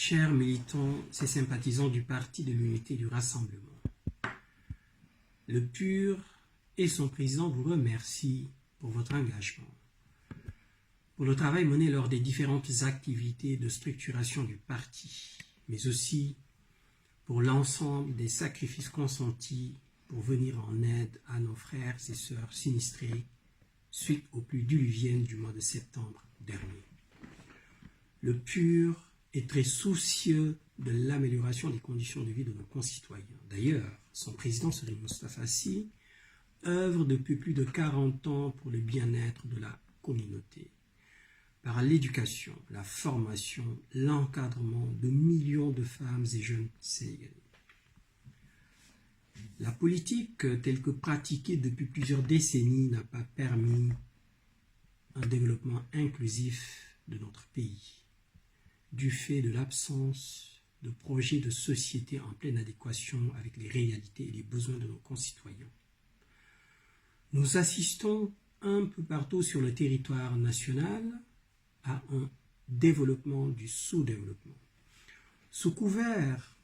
Chers militants et sympathisants du Parti de l'Unité et du Rassemblement, le PUR et son président vous remercient pour votre engagement, pour le travail mené lors des différentes activités de structuration du parti, mais aussi pour l'ensemble des sacrifices consentis pour venir en aide à nos frères et sœurs sinistrés suite aux pluies diluviennes du mois de septembre dernier. Le PUR est très soucieux de l'amélioration des conditions de vie de nos concitoyens. D'ailleurs, son président, Serigne Moustapha Sy, œuvre depuis plus de 40 ans pour le bien-être de la communauté, par l'éducation, la formation, l'encadrement de millions de femmes et jeunes sénégalais. La politique telle que pratiquée depuis plusieurs décennies n'a pas permis un développement inclusif de notre pays, du fait de l'absence de projets de société en pleine adéquation avec les réalités et les besoins de nos concitoyens. Nous assistons un peu partout sur le territoire national à un développement du sous-développement. Sous couvert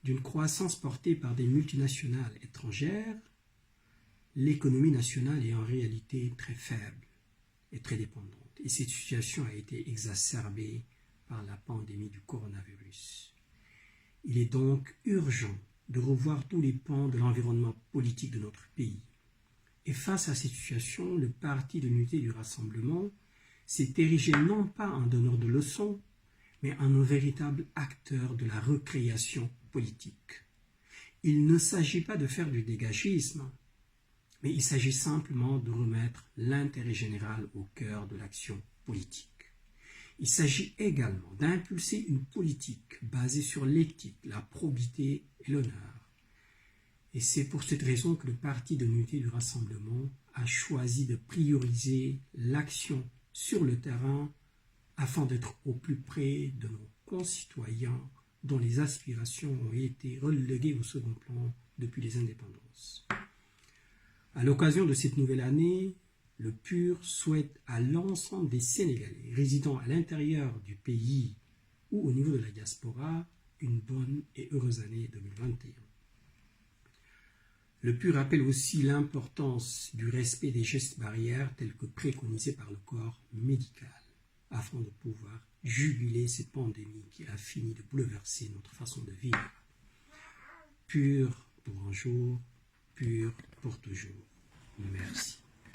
d'une croissance portée par des multinationales étrangères, l'économie nationale est en réalité très faible et très dépendante. Et cette situation a été exacerbée par la pandémie du coronavirus. Il est donc urgent de revoir tous les pans de l'environnement politique de notre pays. Et face à cette situation, le Parti de l'Unité et du Rassemblement s'est érigé non pas en donneur de leçons, mais en un véritable acteur de la recréation politique. Il ne s'agit pas de faire du dégagisme, mais il s'agit simplement de remettre l'intérêt général au cœur de l'action politique. Il s'agit également d'impulser une politique basée sur l'éthique, la probité et l'honneur. Et c'est pour cette raison que le Parti de l'Unité et du Rassemblement a choisi de prioriser l'action sur le terrain afin d'être au plus près de nos concitoyens dont les aspirations ont été reléguées au second plan depuis les indépendances. À l'occasion de cette nouvelle année, le PUR souhaite à l'ensemble des Sénégalais résidant à l'intérieur du pays ou au niveau de la diaspora une bonne et heureuse année 2021. Le PUR rappelle aussi l'importance du respect des gestes barrières tels que préconisés par le corps médical afin de pouvoir juguler cette pandémie qui a fini de bouleverser notre façon de vivre. PUR pour un jour, PUR pour toujours. Merci.